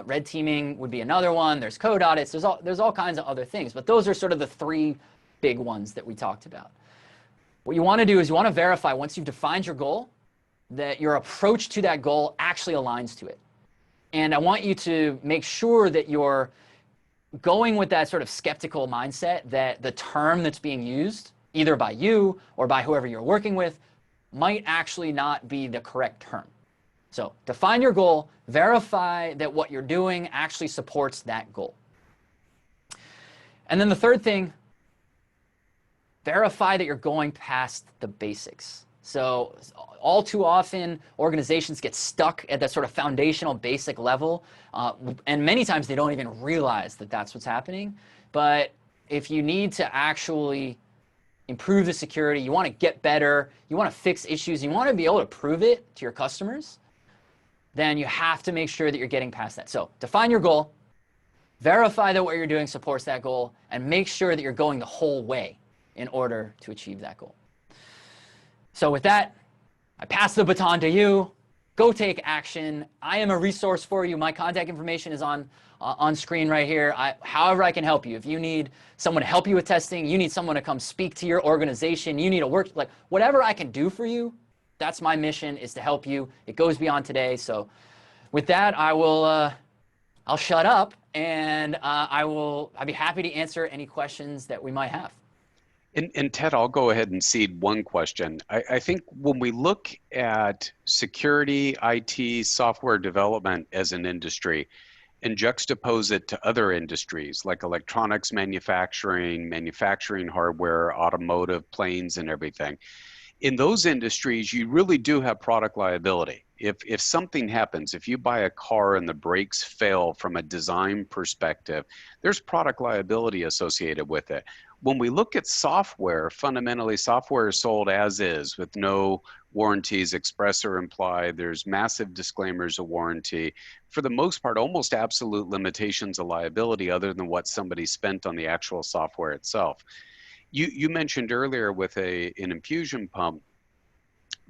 Red teaming would be another one. There's code audits. There's all kinds of other things, but those are sort of the 3 big ones that we talked about. What you want to do is you want to verify, once you've defined your goal, that your approach to that goal actually aligns to it. And I want you to make sure that you're going with that sort of skeptical mindset that the term that's being used, either by you or by whoever you're working with, might actually not be the correct term. So define your goal, verify that what you're doing actually supports that goal. And then the third thing, verify that you're going past the basics. So all too often, organizations get stuck at that sort of foundational basic level, and many times they don't even realize that that's what's happening. But if you need to actually improve the security, you want to get better, you want to fix issues, you want to be able to prove it to your customers, then you have to make sure that you're getting past that. So define your goal, verify that what you're doing supports that goal, and make sure that you're going the whole way in order to achieve that goal. So with that, I pass the baton to you. Go take action. I am a resource for you. My contact information is on screen right here. However I can help you. If you need someone to help you with testing, you need someone to come speak to your organization, you need to work, like whatever I can do for you, that's my mission, is to help you. It goes beyond today. So with that, I'll shut up, and I'll be happy to answer any questions that we might have. And Ted, I'll go ahead and seed one question. I think when we look at security, IT, software development as an industry, and juxtapose it to other industries like electronics manufacturing, manufacturing hardware, automotive, planes, and everything. In those industries, you really do have product liability. If something happens, if you buy a car and the brakes fail from a design perspective, there's product liability associated with it. When we look at software, fundamentally software is sold as is with no warranties express or implied. There's massive disclaimers of warranty. For the most part, almost absolute limitations of liability other than what somebody spent on the actual software itself. You mentioned earlier with an infusion pump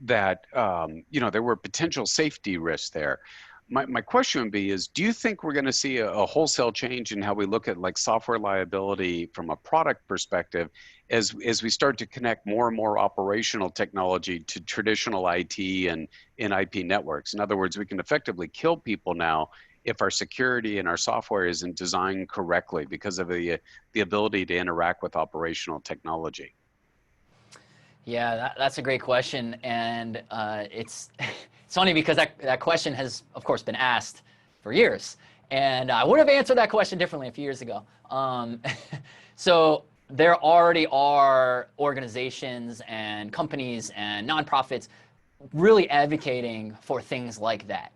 that there were potential safety risks there. My question would be is, do you think we're going to see a wholesale change in how we look at like software liability from a product perspective as we start to connect more and more operational technology to traditional IT and IP networks? In other words, we can effectively kill people now if our security and our software isn't designed correctly because of the ability to interact with operational technology. Yeah, that's a great question, and it's funny because that question has, of course, been asked for years, and I would have answered that question differently a few years ago. So there already are organizations and companies and nonprofits really advocating for things like that.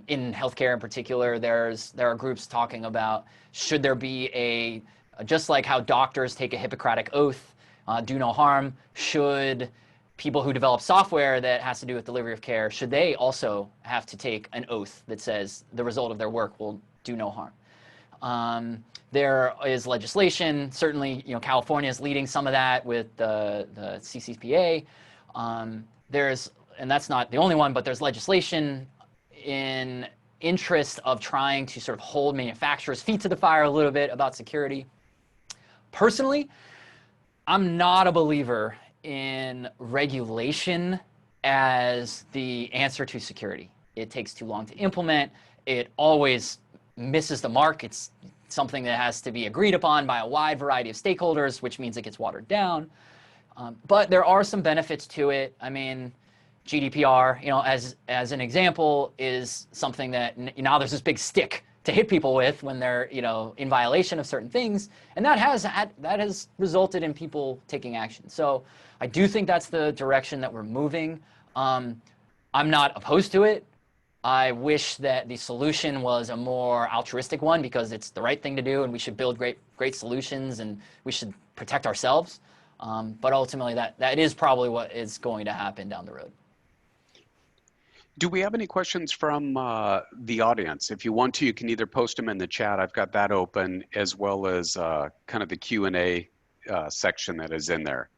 In healthcare in particular, there are groups talking about should there be just like how doctors take a Hippocratic oath, do no harm, should people who develop software that has to do with delivery of care, should they also have to take an oath that says the result of their work will do no harm? There is legislation, certainly, California is leading some of that with the CCPA. And that's not the only one, but there's legislation in interest of trying to sort of hold manufacturers' feet to the fire a little bit about security. Personally, I'm not a believer in regulation as the answer to security. It takes too long to implement. It always misses the mark. It's something that has to be agreed upon by a wide variety of stakeholders, which means it gets watered down. But there are some benefits to it. I mean, GDPR, as an example, is something that now there's this big stick to hit people with when they're, in violation of certain things, and that has resulted in people taking action. So I do think that's the direction that we're moving. I'm not opposed to it. I wish that the solution was a more altruistic one because it's the right thing to do, and we should build great solutions, and we should protect ourselves. But ultimately, that is probably what is going to happen down the road. Do we have any questions from the audience? If you want to, you can either post them in the chat. I've got that open, as well as kind of the Q&A section that is in there.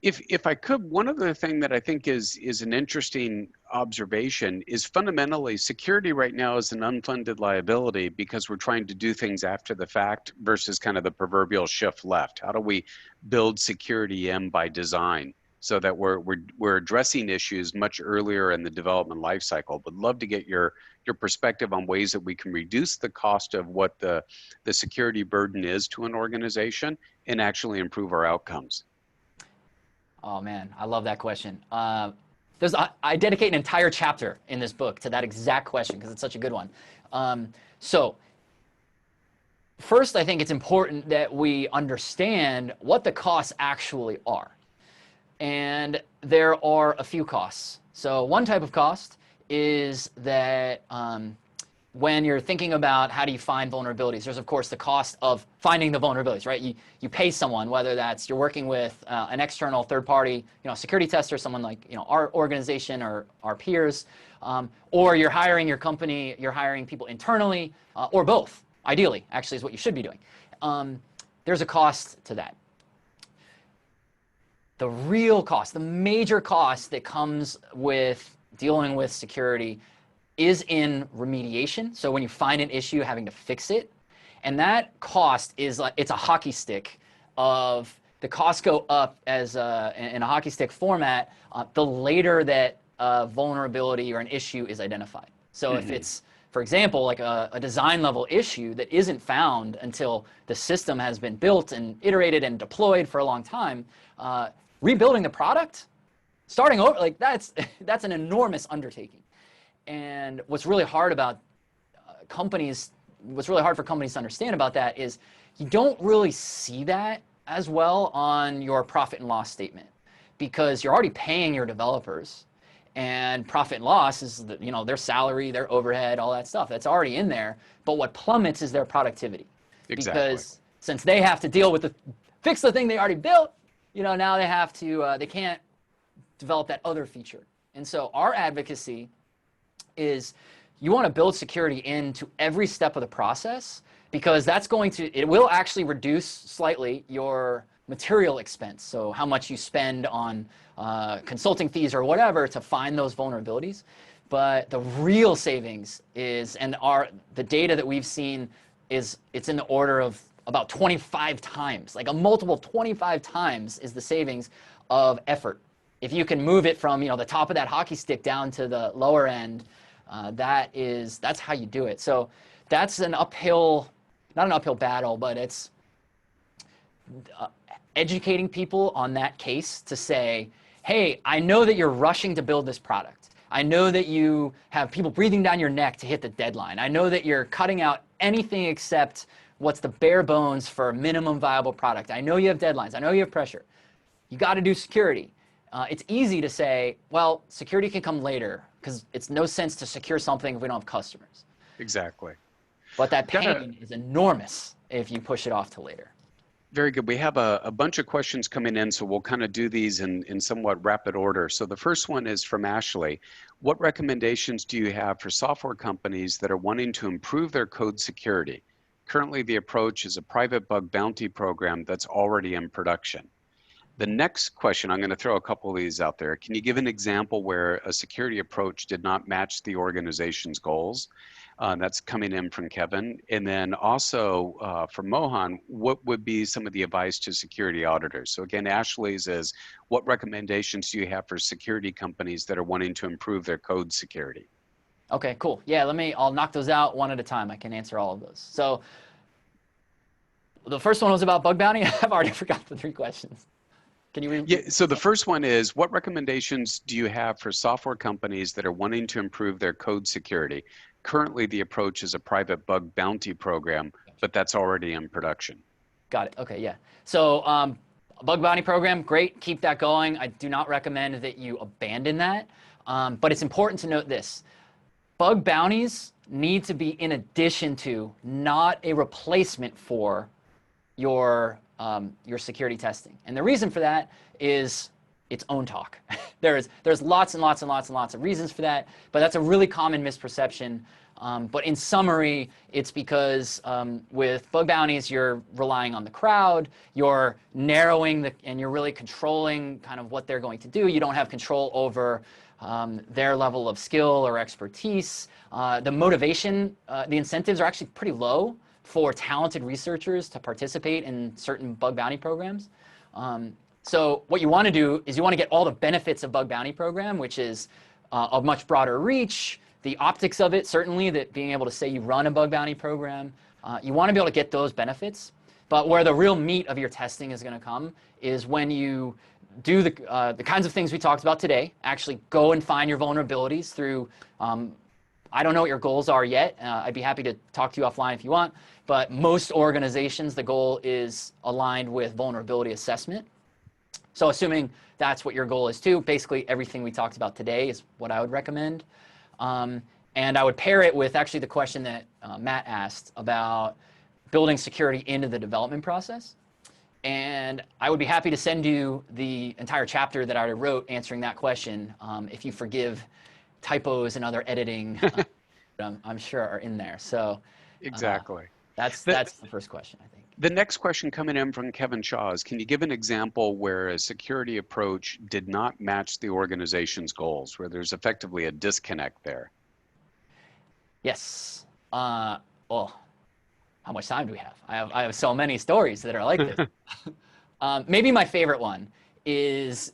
If I could, one other thing that I think is an interesting observation is fundamentally security right now is an unfunded liability because we're trying to do things after the fact versus kind of the proverbial shift left. How do we build security in by design so that we're addressing issues much earlier in the development life cycle? Would love to get your perspective on ways that we can reduce the cost of what the security burden is to an organization and actually improve our outcomes. Oh man, I love that question. I dedicate an entire chapter in this book to that exact question because it's such a good one. So first, I think it's important that we understand what the costs actually are. And there are a few costs. So one type of cost is that when you're thinking about how do you find vulnerabilities, there's of course the cost of finding the vulnerabilities, right? You pay someone, whether that's you're working with an external third party, security tester, someone like our organization or our peers, or you're hiring your company, you're hiring people internally, or both. Ideally, actually, is what you should be doing. There's a cost to that. The real cost, the major cost that comes with dealing with security is in remediation. So when you find an issue, having to fix it. And that cost is it's a hockey stick of the costs go up as in a hockey stick format the later that a vulnerability or an issue is identified. So if it's, for example, like a design level issue that isn't found until the system has been built and iterated and deployed for a long time, rebuilding the product, starting over, like that's an enormous undertaking. And what's really hard about companies, what's really hard for companies to understand about that is you don't really see that as well on your profit and loss statement, because you're already paying your developers, and profit and loss is their salary, their overhead, all that stuff. That's already in there. But what plummets is their productivity. Exactly. Because since they have to deal with fix the thing they already built, now they have to, they can't develop that other feature. And so our advocacy is you want to build security into every step of the process, because it will actually reduce slightly your material expense. So how much you spend on consulting fees or whatever to find those vulnerabilities. But the real savings is, the data that we've seen is, it's in the order of about 25 times, like a multiple of 25 times is the savings of effort. If you can move it from the top of that hockey stick down to the lower end, that's how you do it. So that's not an uphill battle, but it's educating people on that case to say, hey, I know that you're rushing to build this product. I know that you have people breathing down your neck to hit the deadline. I know that you're cutting out anything except what's the bare bones for a minimum viable product. I know you have deadlines. I know you have pressure. You got to do security. It's easy to say, well, security can come later, because it's no sense to secure something if we don't have customers. Exactly. But that pain is enormous if you push it off to later. Very good. We have a bunch of questions coming in, so we'll kind of do these in somewhat rapid order. So the first one is from Ashley. What recommendations do you have for software companies that are wanting to improve their code security? Currently, the approach is a private bug bounty program that's already in production. The next question, I'm going to throw a couple of these out there. Can you give an example where a security approach did not match the organization's goals? That's coming in from Kevin. And then also from Mohan, what would be some of the advice to security auditors? So again, Ashley's is, what recommendations do you have for security companies that are wanting to improve their code security? Okay, cool. Yeah, I'll knock those out one at a time. I can answer all of those. So the first one was about bug bounty. I've already forgot the 3 questions. Can you repeat? Yeah, so the first one is, what recommendations do you have for software companies that are wanting to improve their code security? Currently, the approach is a private bug bounty program, but that's already in production. Got it. Okay, yeah. So bug bounty program, great. Keep that going. I do not recommend that you abandon that. But it's important to note this. Bug bounties need to be in addition to, not a replacement for, your security testing. And the reason for that is its own talk. There's lots and lots and lots and lots of reasons for that, but that's a really common misperception. But in summary, it's because with bug bounties, you're relying on the crowd, you're narrowing and you're really controlling kind of what they're going to do. You don't have control over their level of skill or expertise. The motivation, the incentives are actually pretty low for talented researchers to participate in certain bug bounty programs. So what you want to do is you want to get all the benefits of bug bounty program, which is a much broader reach, the optics of it, certainly, that being able to say you run a bug bounty program. You want to be able to get those benefits. But where the real meat of your testing is going to come is when you do the kinds of things we talked about today, actually go and find your vulnerabilities through, I don't know what your goals are yet. I'd be happy to talk to you offline if you want. But most organizations, the goal is aligned with vulnerability assessment. So assuming that's what your goal is too, basically everything we talked about today is what I would recommend. And I would pair it with actually the question that Matt asked about building security into the development process. And I would be happy to send you the entire chapter that I already wrote answering that question, if you forgive typos and other editing, I'm sure are in there. So exactly. That's the first question, I think. The next question coming in from Kevin Shaw is, can you give an example where a security approach did not match the organization's goals, where there's effectively a disconnect there? Yes. Well, how much time do we have? I have so many stories that are like this. Maybe my favorite one is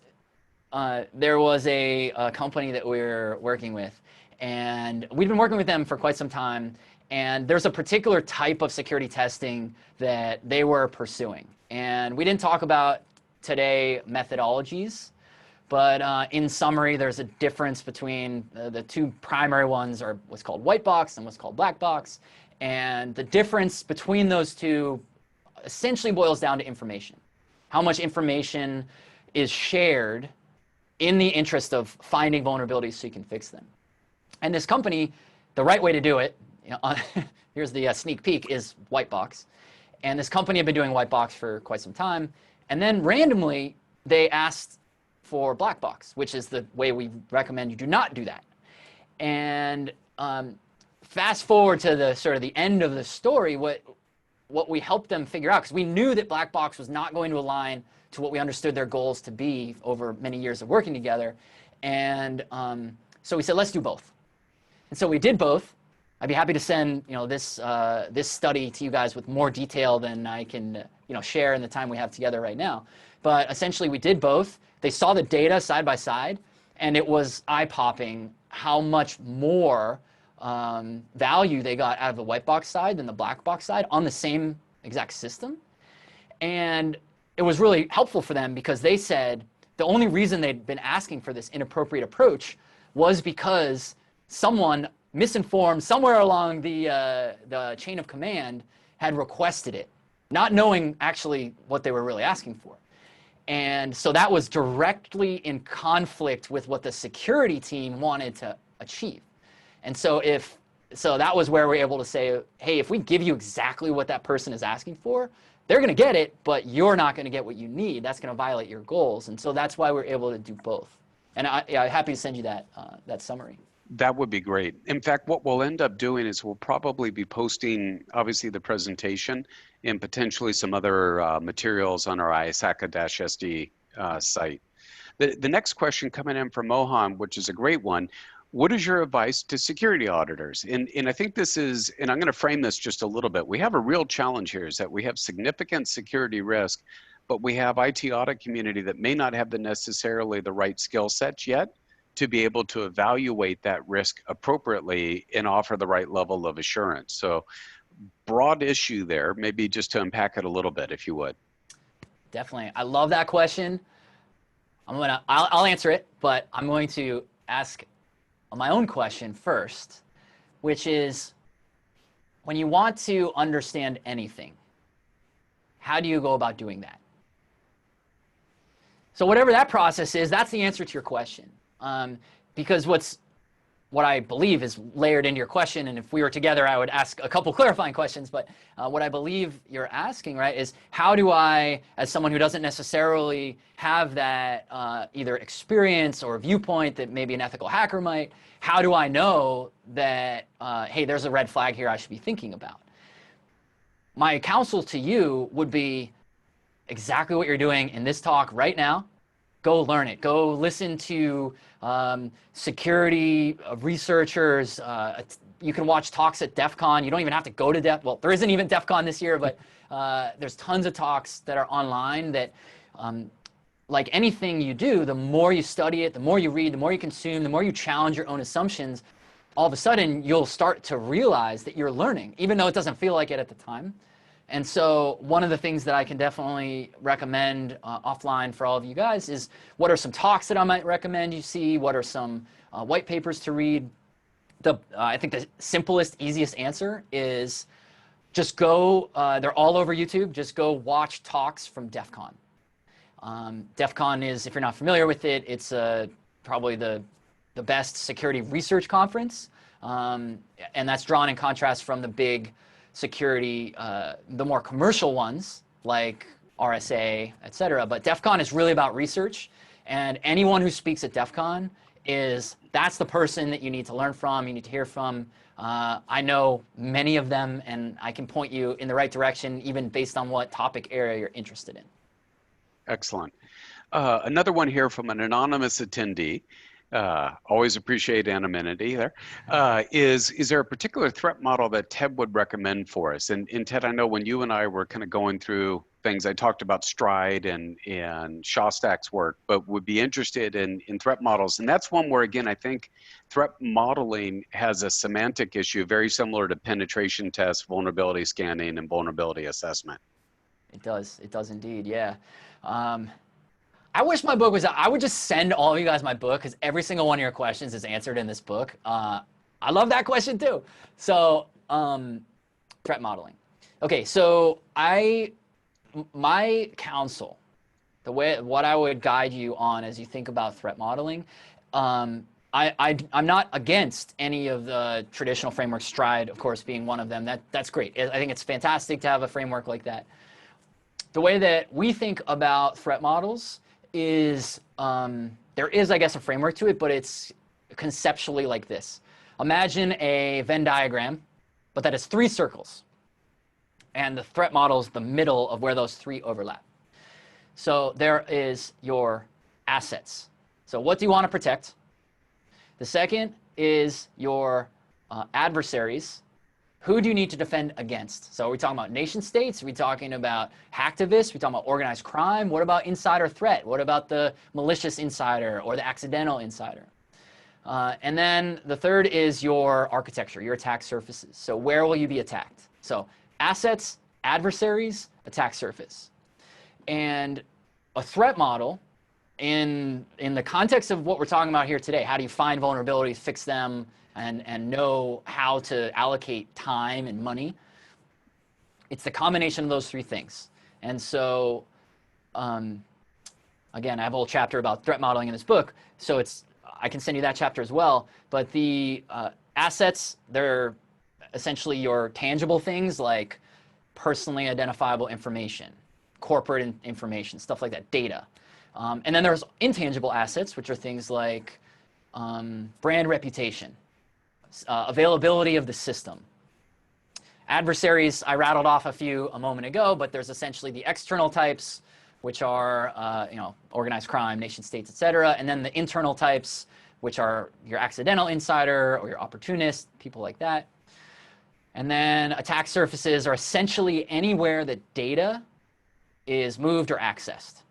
there was a company that we're working with, and we've been working with them for quite some time. And there's a particular type of security testing that they were pursuing. And we didn't talk about today methodologies, But in summary, there's a difference between the two primary ones are what's called white box and what's called black box. And the difference between those two essentially boils down to information. How much information is shared in the interest of finding vulnerabilities so you can fix them. And this company, the right way to do it, here's the sneak peek, is white box. And this company had been doing white box for quite some time. And then randomly, they asked for black box, which is the way we recommend you do not do that. And fast forward to the sort of the end of the story, what we helped them figure out, because we knew that black box was not going to align to what we understood their goals to be over many years of working together. And so we said, let's do both. And so we did both. I'd be happy to send this study to you guys with more detail than I can share in the time we have together right now. But essentially, we did both. They saw the data side by side, and it was eye-popping how much more value they got out of the white box side than the black box side on the same exact system. And it was really helpful for them because they said the only reason they'd been asking for this inappropriate approach was because someone misinformed somewhere along the chain of command had requested it, not knowing actually what they were really asking for. And so that was directly in conflict with what the security team wanted to achieve. And so that was where we're able to say, hey, if we give you exactly what that person is asking for, they're going to get it, but you're not going to get what you need. That's going to violate your goals. And so that's why we're able to do both. And I'm happy to send you that summary. That would be great. In fact, what we'll end up doing is we'll probably be posting, obviously, the presentation and potentially some other materials on our ISACA-SD site. The next question coming in from Mohan, which is a great one. What is your advice to security auditors? And I think this is, and I'm going to frame this just a little bit. We have a real challenge here is that we have significant security risk, but we have IT audit community that may not have necessarily the right skill sets yet to be able to evaluate that risk appropriately and offer the right level of assurance. So broad issue there, maybe just to unpack it a little bit, if you would. Definitely. I love that question. I'll answer it, but I'm going to ask my own question first, which is, when you want to understand anything, how do you go about doing that? So whatever that process is, that's the answer to your question. Because what I believe is layered into your question, and if we were together, I would ask a couple clarifying questions, but what I believe you're asking, right, is how do I, as someone who doesn't necessarily have that either experience or viewpoint that maybe an ethical hacker might, how do I know that, hey, there's a red flag here I should be thinking about? My counsel to you would be exactly what you're doing in this talk right now. Go learn it. Go listen to security researchers. You can watch talks at DEF CON. You don't even have to go to well, there isn't even DEF CON this year, but there's tons of talks that are online that, like anything you do, the more you study it, the more you read, the more you consume, the more you challenge your own assumptions, all of a sudden you'll start to realize that you're learning, even though it doesn't feel like it at the time. And so one of the things that I can definitely recommend offline for all of you guys is what are some talks that I might recommend you see? What are some white papers to read? I think the simplest, easiest answer is just go, they're all over YouTube, just go watch talks from DEF CON. DEF CON is, if you're not familiar with it, it's probably the best security research conference. And that's drawn in contrast from the big security, the more commercial ones like RSA, et cetera. But DEF CON is really about research, and anyone who speaks at DEF CON that's the person that you need to learn from, you need to hear from. I know many of them, and I can point you in the right direction, even based on what topic area you're interested in. Excellent. Another one here from an anonymous attendee. Always appreciate anonymity there. Is there a particular threat model that Ted would recommend for us? And Ted, I know when you and I were kind of going through things, I talked about Stride and Shostak's work, but would be interested in threat models. And that's one where, again, I think threat modeling has a semantic issue very similar to penetration tests, vulnerability scanning, and vulnerability assessment. It does indeed, yeah. I wish my book was out. I would just send all of you guys my book because every single one of your questions is answered in this book. I love that question too. So threat modeling. Okay, so my counsel, what I would guide you on as you think about threat modeling, I'm not against any of the traditional frameworks, Stride, of course, being one of them. That's great. I think it's fantastic to have a framework like that. The way that we think about threat models is there is, I guess, a framework to it, but it's conceptually like this. Imagine a Venn diagram, but that has 3 circles. And the threat model is the middle of where those 3 overlap. So there is your assets. So what do you want to protect? The second is your adversaries. Who do you need to defend against? So are we talking about nation states? Are we talking about hacktivists? Are we talking about organized crime? What about insider threat? What about the malicious insider or the accidental insider? And then the third is your architecture, your attack surfaces. So where will you be attacked? So assets, adversaries, attack surface. And a threat model, in the context of what we're talking about here today, how do you find vulnerabilities, fix them, and know how to allocate time and money? It's the combination of those 3 things. And so, again, I have a whole chapter about threat modeling in this book, so I can send you that chapter as well. But the assets, they're essentially your tangible things like personally identifiable information, corporate information, stuff like that, data. And then there's intangible assets, which are things like brand reputation, availability of the system. Adversaries, I rattled off a few a moment ago, but there's essentially the external types, which are organized crime, nation states, et cetera, and then the internal types, which are your accidental insider or your opportunist, people like that. And then attack surfaces are essentially anywhere that data is moved or accessed.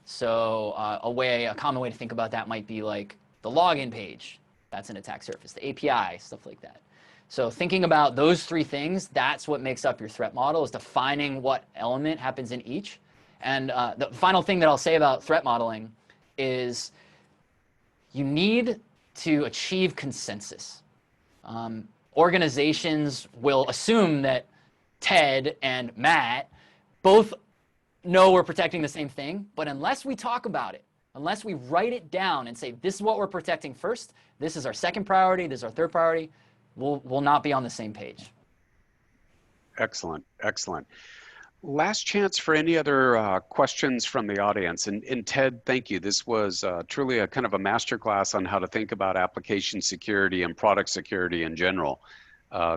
So a common way to think about that might be like the login page. That's an attack surface. The API, stuff like that. So thinking about those 3 things, that's what makes up your threat model, is defining what element happens in each. And the final thing that I'll say about threat modeling is you need to achieve consensus. Organizations will assume that Ted and Matt both know we're protecting the same thing, but unless we talk about it, unless we write it down and say, this is what we're protecting first, this is our second priority, this is our third priority, we'll not be on the same page. Excellent, excellent. Last chance for any other questions from the audience. And Ted, thank you. This was truly a kind of a masterclass on how to think about application security and product security in general.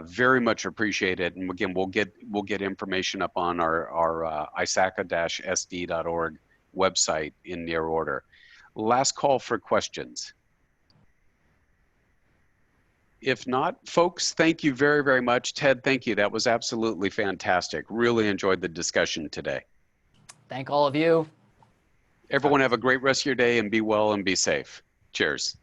Very much appreciate it. And again, we'll get information up on our ISACA-SD.org website in near order. Last call for questions. If not, folks, thank you very, very much. Ted, thank you. That was absolutely fantastic. Really enjoyed the discussion today. Thank all of you. Everyone have a great rest of your day and be well and be safe. Cheers.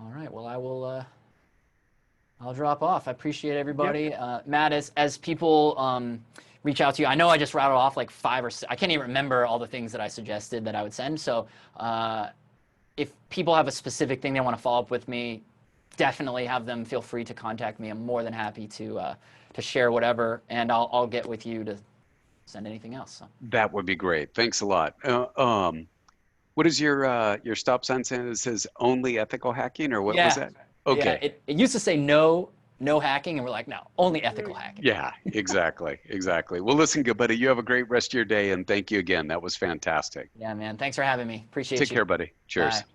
All right, well, I'll drop off. I appreciate everybody. Yep. Matt, as people reach out to you, I know I just rattled off like 5 or 6. I can't even remember all the things that I suggested that I would send. So if people have a specific thing they want to follow up with me, definitely have them feel free to contact me. I'm more than happy to share whatever, and I'll get with you to send anything else. So. That would be great. Thanks a lot. What is your stop sign saying? It says only ethical hacking, or what was that? Okay. Yeah, it used to say no hacking, and we're like, no, only ethical hacking. Yeah, exactly, exactly. Well, listen, good buddy. You have a great rest of your day, and thank you again. That was fantastic. Yeah, man. Thanks for having me. Appreciate you. Take care, buddy. Cheers. Bye.